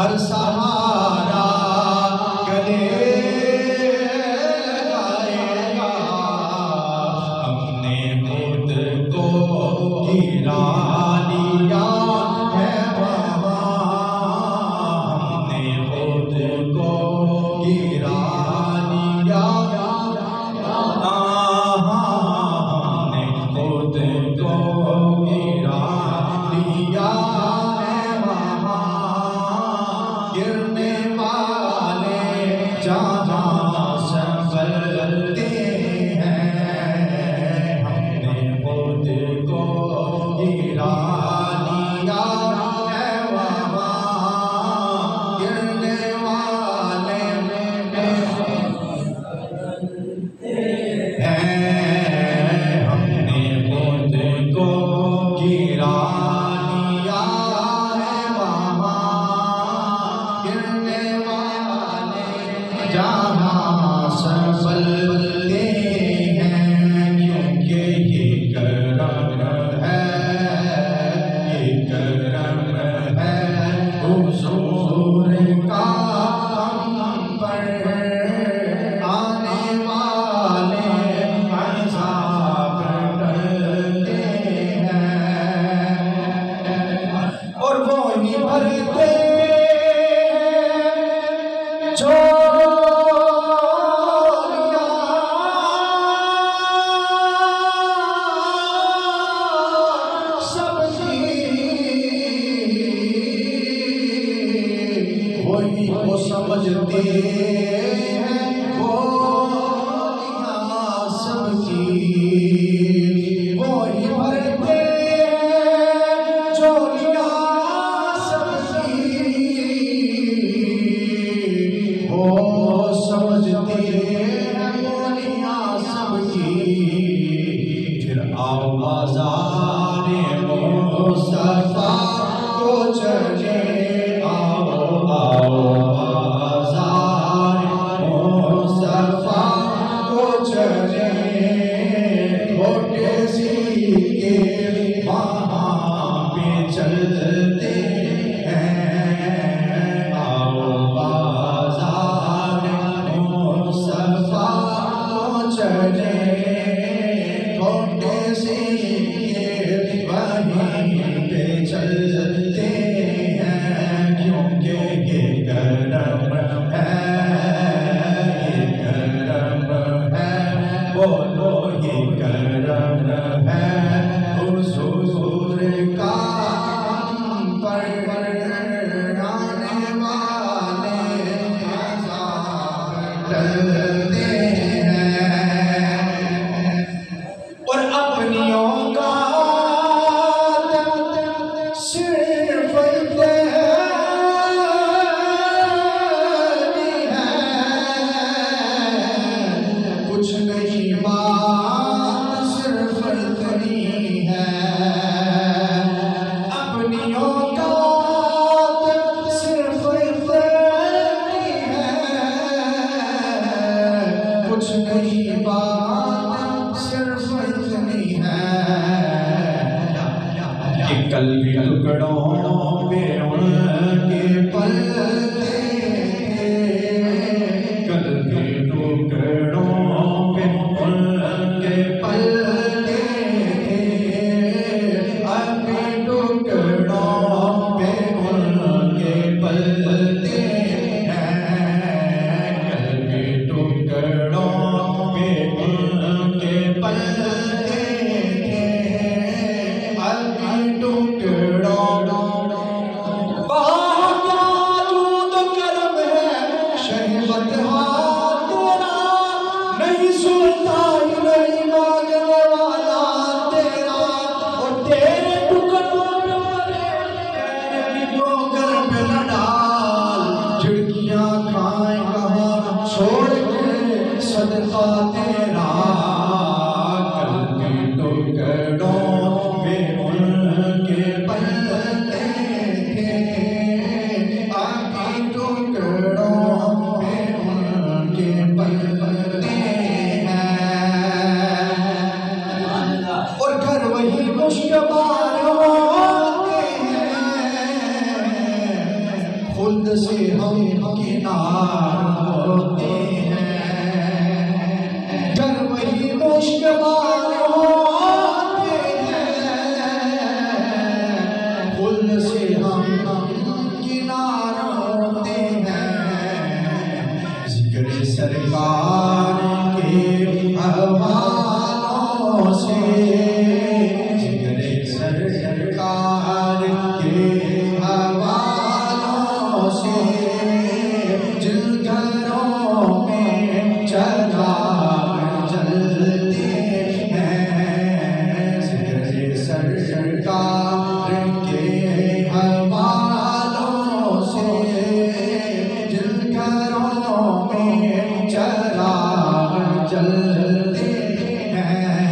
हर सहारा गले लगाएगा। हमने खुद को गिरा लिया है बाबा, हमने खुद को गिरा लिया, हमने खुद को गिरा लिया है बाबा। गिरने वाले जहाँ संभलते हैं, हमने खुद को गिरा लिया है बाबा। गिरने वाले हैं, हमने खुद को गिरा लिया है बाबा। गिरने वाले जहाँ संभलते हैं, क्योंकि ये करम है, ये करम है हुजूर का हम पर। आने वाले अज़ाब टलते हैं और वो ही भरते झोलियां, सबकी वही वो समझते हैं, बोलियां सबकी वही भरते झोलियां सबकी, वो समझते हैं बोलियां सबकी। फिर आओ बाज़ारे मुस्तफ़ा को चले, आओ आओ बाज़ारे मुस्तफ़ा को चले। छोटे सीके वहाँ पे चलते हैं, आओ बाज़ारे मुस्तफ़ा को चले। छोटे सीके वहीं पे चलते हैं, क्योंकि ये करम है, ये करम है, बोलो ये करम है हुजूर का हम पर। आने वाले अज़ाब टलते हैं और अपनियों का सिर्फ तेरी है, कुछ नहीं बात सिर्फ तेरी है। अपनियों का सिर्फ तेरी है, कुछ नहीं बात सिर्फ इतनी है कि कल भी टुकड़ों पे उनके पलते, कल भी टुकड़ों पे उनके पलते, अभी टुकड़ों पे उनके पलते हैं। कल भी टुकड़ों पे उनके पलते थे, अभी टुकड़ों से हम किनार होते हैं, डर वही मुश्किल होते हैं, फूल से हम किनार होते हैं। जिक्र सरकार के हवालों से, जिक्र सरकार के हवालों से, जिन घरों में चिराग जलते हैं, जिक्र सरकार के हवालों से, जिन घरों में चिराग जलते हैं।